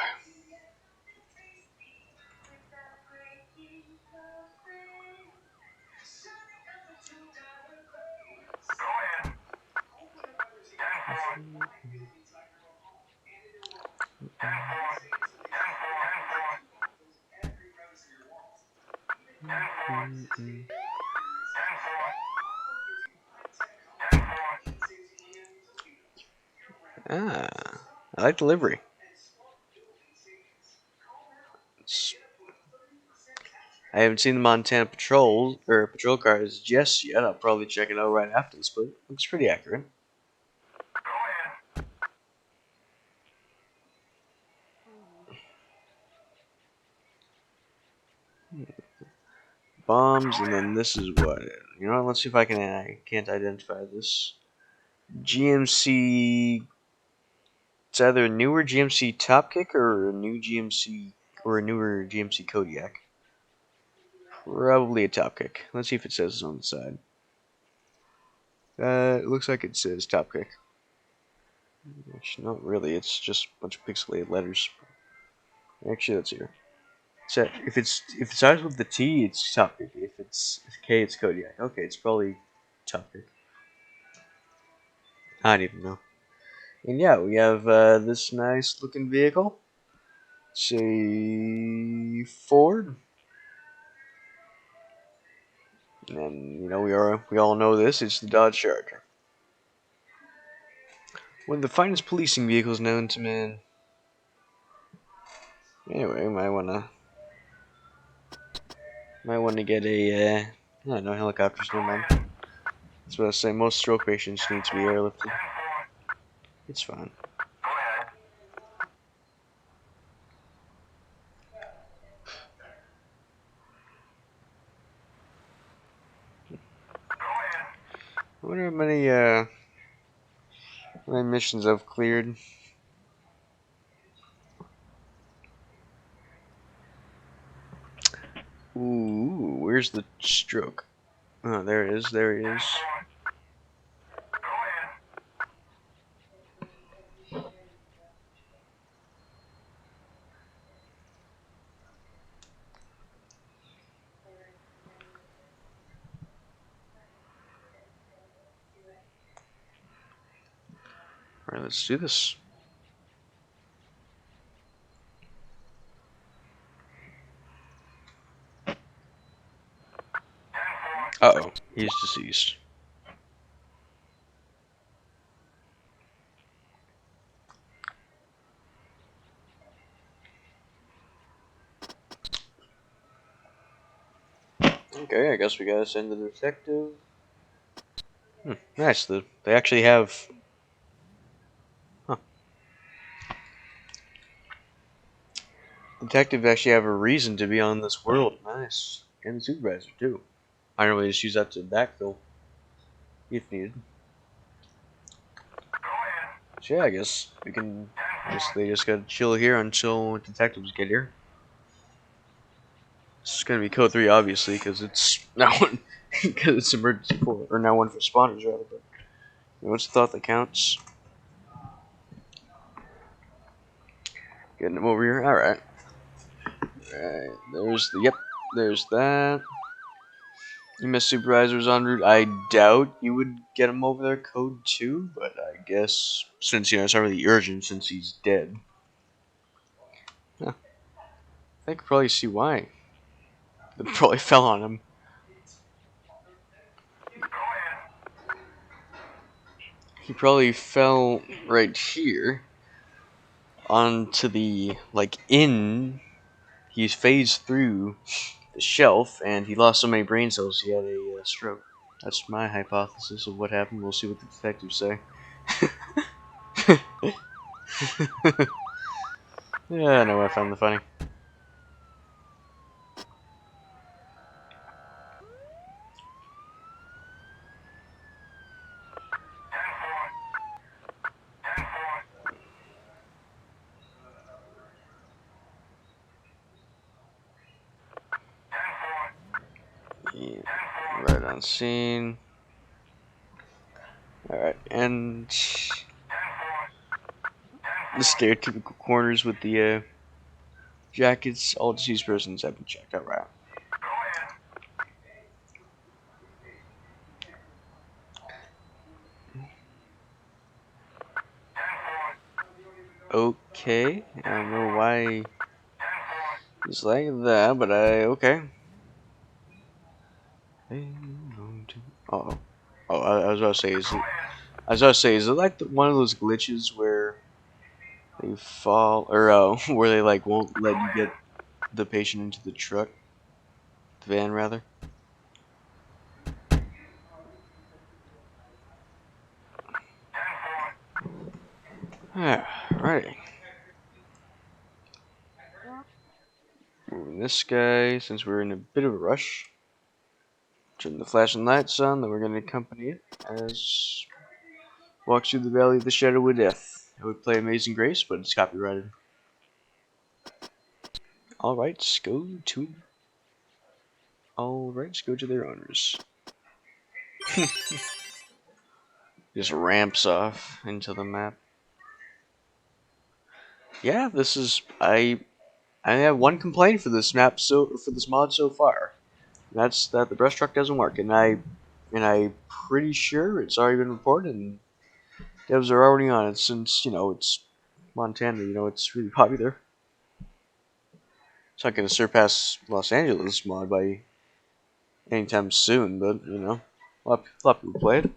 [SPEAKER 1] Ah, I like the livery. I haven't seen the Montana patrol cars just yet. I'll probably check it out right after this, but it looks pretty accurate. Bombs, and then this is what. You know what? Let's see if I can't identify this. GMC. It's either a newer GMC Top Kick or a new GMC or a newer GMC Kodiak. Probably a Top Kick. Let's see if it says it on the side. It looks like it says Top Kick. Which, not really. It's just a bunch of pixelated letters. Actually, that's here. So if it starts with the T, it's Top Kick. If it's K, it's Kodiak. Okay, it's probably Top Kick. I don't even know. And yeah, we have this nice looking vehicle. It's a Ford. And you know we all know this. It's the Dodge Charger. One of the finest policing vehicles known to man. Anyway, might wanna get a I don't know, helicopters. Never mind. That's what I was saying. Most stroke patients need to be airlifted. It's fine. I wonder how many missions I've cleared. Ooh, where's the stroke? Oh, there it is. There he is. Alright, let's do this. Uh-oh, he's deceased. Okay, I guess we gotta send the detective. Nice. They actually have. Huh. Detectives actually have a reason to be on this world. Nice. And the supervisor, too. I normally just use that to backfill if needed. So yeah, I guess we can. They just gotta chill here until detectives get here. This is gonna be code 3, obviously, because it's now one, because it's emergency 4, or now 1 for spawners rather. But what's the thought that counts? Getting them over here. All right. Alright, there's the, yep, there's that. EMS supervisor's en route. I doubt you would get him over there code 2, but I guess since, it's not really urgent since he's dead. Huh. I could probably see why. It probably fell on him. He probably fell right here onto the, in. He's phased through the shelf and he lost so many brain cells he had a stroke. That's my hypothesis of what happened. We'll see what the detectives say. Yeah, I know I found the funny. Yeah, right on scene. Alright, and the stereotypical corners with the jackets. All deceased persons have been checked. Alright. Okay, I don't know why it's like that, but okay. Oh, I was about to say, is it like one of those glitches where they fall, or where they won't let you get the patient into the truck, the van rather? Alright. Moving this guy, since we're in a bit of a rush. Turn the flashing lights on, then we're going to accompany it as walks through the valley of the shadow of death. I would play Amazing Grace, but it's copyrighted. Alright, let's go to their owners. Just ramps off into the map. Yeah, this is I have one complaint for this map for this mod so far. That's that the brush truck doesn't work, and I'm pretty sure it's already been reported and devs are already on it since it's Montana. It's really popular. It's not going to surpass Los Angeles mod by anytime soon, but a lot of people play it.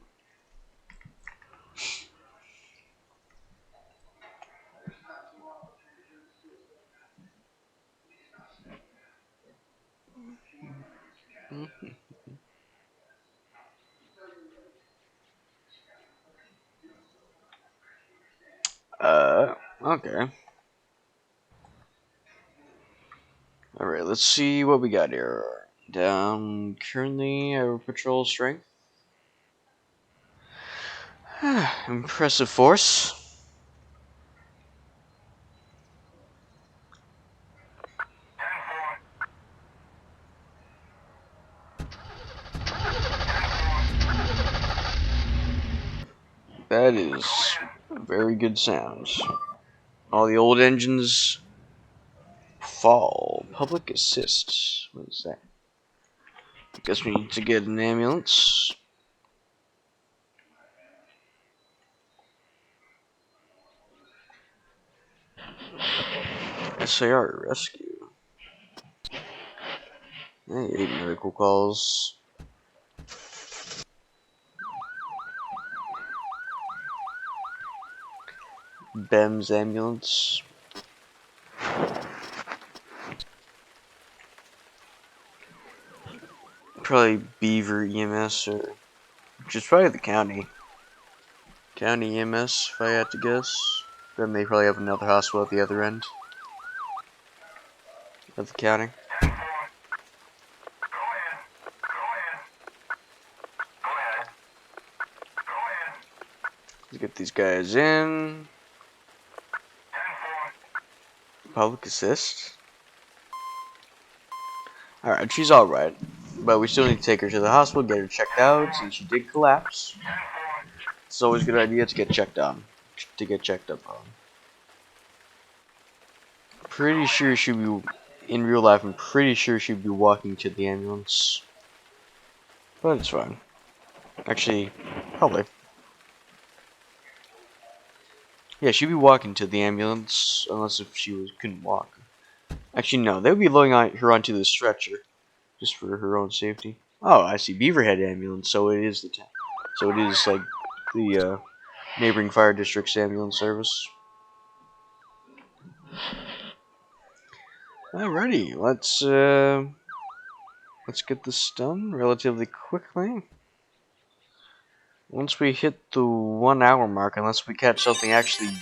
[SPEAKER 1] Okay. Alright, let's see what we got here. Down currently our patrol strength. Impressive force. That is very good sounds. All the old engines fall. Public assist. What is that? Guess we need to get an ambulance. SAR rescue. Hey, 8 medical calls. BEMS ambulance. Probably Beaver EMS or just probably the county. County EMS, if I had to guess. Then they probably have another hospital at the other end of the county. Let's get these guys in. Public assist. Alright, she's alright. But we still need to take her to the hospital, get her checked out, since she did collapse. It's always a good idea to get checked on. To get checked up on. Pretty sure she'd be, in real life, I'm pretty sure she'd be walking to the ambulance. But it's fine. Actually, probably. Yeah, she'd be walking to the ambulance, unless if she couldn't walk. Actually, no, they would be loading her onto the stretcher, just for her own safety. Oh, I see, Beaverhead ambulance, so it is the town. So it is, like, the, neighboring fire district's ambulance service. Alrighty, let's get this done relatively quickly. Once we hit the 1 hour mark, unless we catch something actually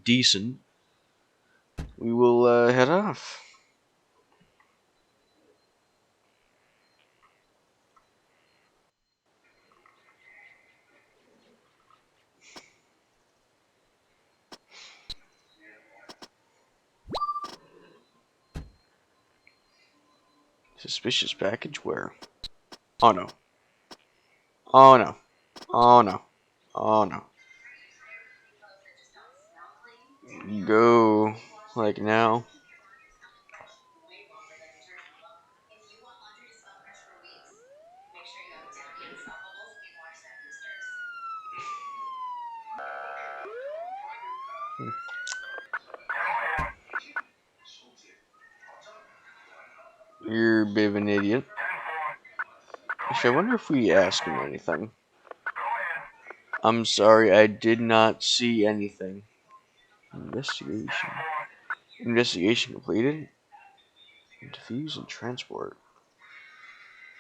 [SPEAKER 1] decent, we will head off. Suspicious package where? Oh no. Oh no. Oh no. Oh no. Go. Like now. You're a bit of an idiot. Actually, I wonder if we ask him anything. I'm sorry, I did not see anything. Investigation. Investigation completed. Defuse and transport.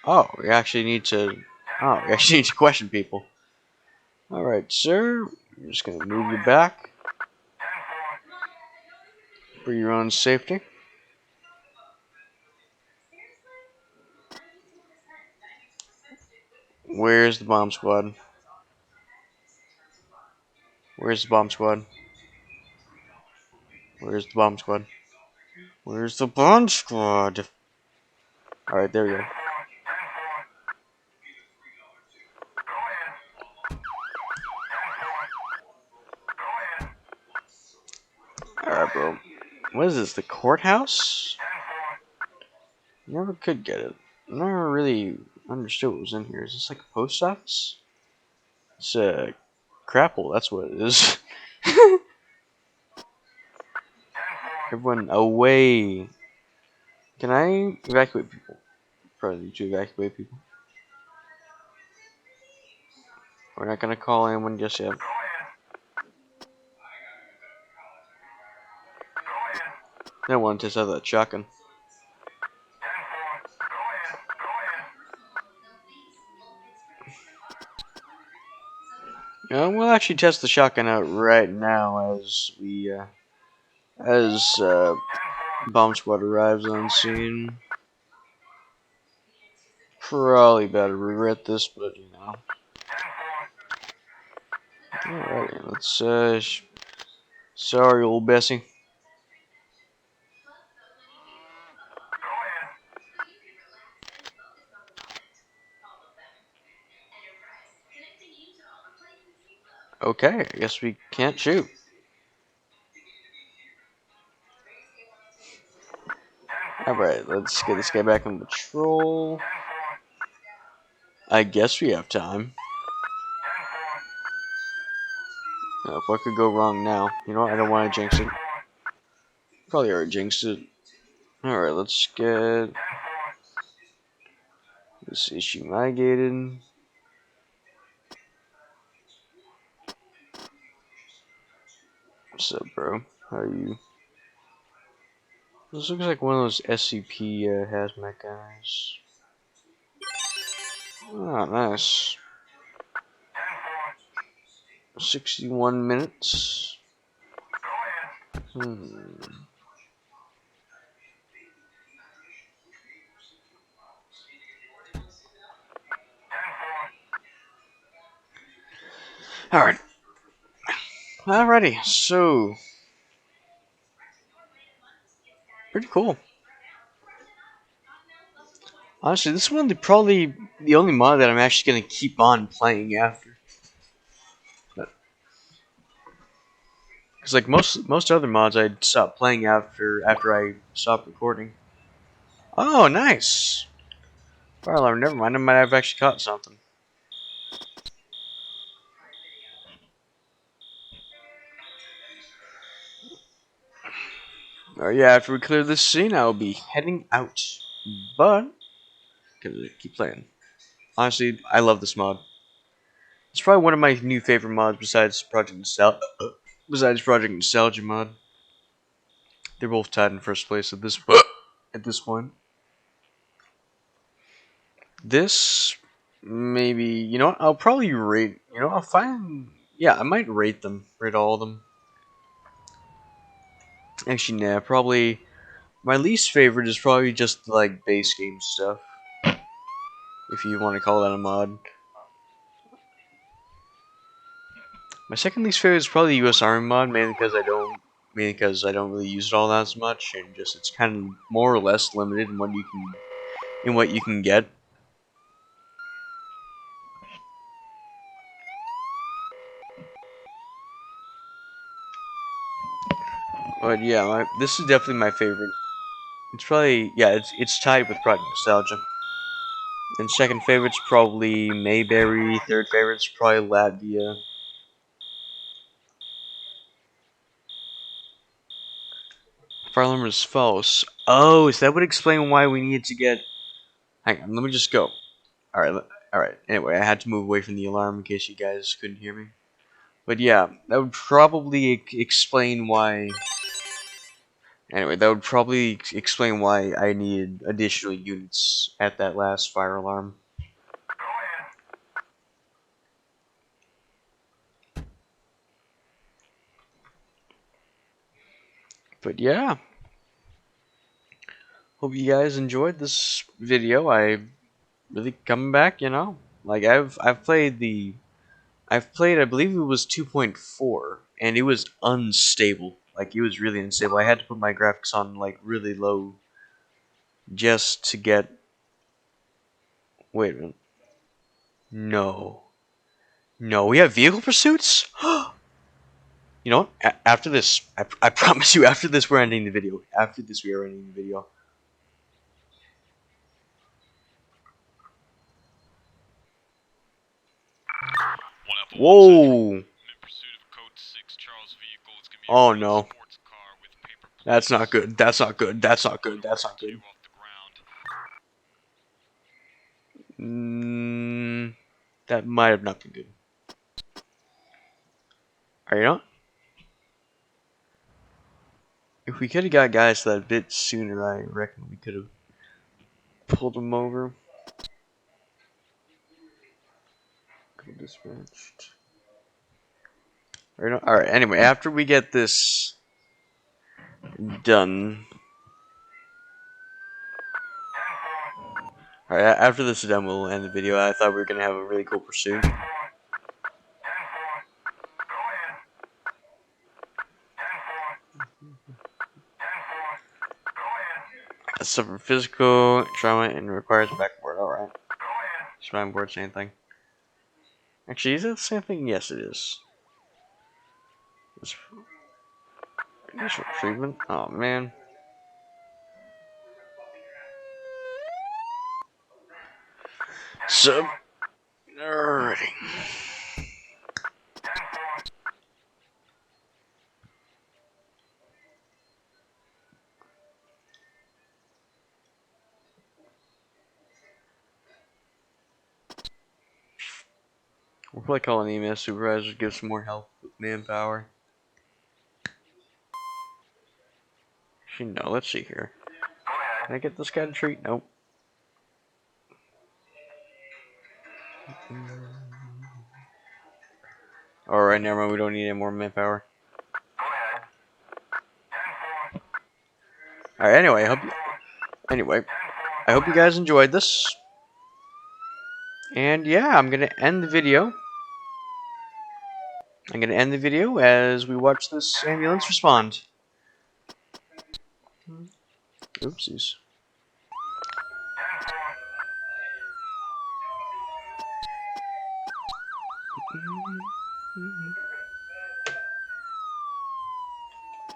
[SPEAKER 1] Oh, we actually need to. Oh, we actually need to question people. Alright, sir. I'm just gonna move you back. For your own safety. Where's the bomb squad? Where's the bomb squad? Where's the bomb squad? Where's the bomb squad? Alright, there we go. Alright, bro. What is this? The courthouse? Never could get it. Never really understood what was in here. Is this like a post office? It's a crapple, that's what it is. Everyone away. Can I evacuate people? Probably need to evacuate people. We're not gonna call anyone just yet. I want to test out that shotgun. We'll actually test the shotgun out right now as bomb squad arrives on scene. Probably better regret this, but you know. Alright, let's sorry, old Bessie. Okay, I guess we can't shoot. Alright, let's get this guy back on patrol. I guess we have time. What could go wrong now? You know what? I don't want to jinx it. Probably already jinxed it. Alright, let's get this issue mitigated. What's up, bro? How are you? This looks like one of those SCP hazmat guys. Oh, nice. 61 minutes. Alright. Alrighty, so pretty cool. Honestly, this is one of probably the only mod that I'm actually gonna keep on playing after. Because like most other mods, I'd stop playing after I stopped recording. Oh, nice. Fire alarm. Never mind. I might have actually caught something. Oh yeah. After we clear this scene, I'll be heading out. But gonna keep playing. Honestly, I love this mod. It's probably one of my new favorite mods besides Project Nostalgia mod. They're both tied in first place at this point. This maybe I'll probably rate I'll find I might rate them. Rate all of them. Actually nah, probably my least favorite is probably just like base game stuff. If you want to call that a mod. My second least favorite is probably the US Army mod, mainly because I don't really use it all that as much, and just it's kind of more or less limited in what you can get. But yeah, this is definitely my favorite. It's probably it's tied with Project Nostalgia. And second favorite's probably Mayberry. Third favorite's probably Latvia. Fire alarm is false. Oh, so that would explain why we needed to get. Hang on, let me just go. Alright. Anyway, I had to move away from the alarm in case you guys couldn't hear me. But yeah, that would probably explain why. Anyway, that would probably explain why I needed additional units at that last fire alarm. But yeah. Hope you guys enjoyed this video. I really coming back, Like I've played I believe it was 2.4 and it was unstable. Like it was really unstable. I had to put my graphics on like really low just to get. Wait a minute. No. No, we have vehicle pursuits? You know what? After this, I promise you, after this, we're ending the video. After this, we are ending the video. Whoa! Oh no. That's not good. That's not good. That's not good. That's not good. That might have not been good. Are you not? If we could have got guys that a bit sooner, I reckon we could have pulled them over. Could have dispatched. Alright, anyway, after we get this done. Alright, after this is done, we'll end the video. I thought we were going to have a really cool pursuit. Suffer physical trauma and requires backboard. Alright. Spine board, same thing. Actually, is it the same thing? Yes, it is. Initial treatment? Oh, man. So, alrighty. We'll probably call an EMS supervisor to give some more help with manpower. Actually, no. Let's see here. Can I get this guy to treat? Nope. Alright, never mind. We don't need any more manpower. Alright, anyway, I hope you guys enjoyed this. And yeah, I'm gonna end the video. I'm gonna end the video as we watch this ambulance respond. Oopsies.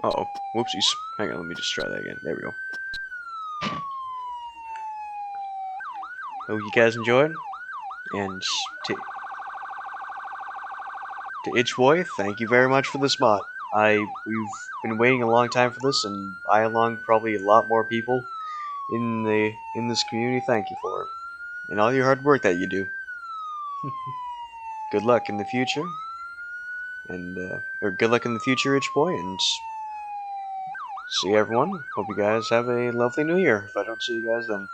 [SPEAKER 1] Uh-oh. Whoopsies. Hang on, let me just try that again. There we go. Hope you guys enjoyed. And to Itchboy, thank you very much for this mod. We've been waiting a long time for this, and I, along probably a lot more people in this community, thank you for it. And all your hard work that you do. Good luck in the future. And or good luck in the future, Itchboy, and see everyone. Hope you guys have a lovely new year if I don't see you guys then.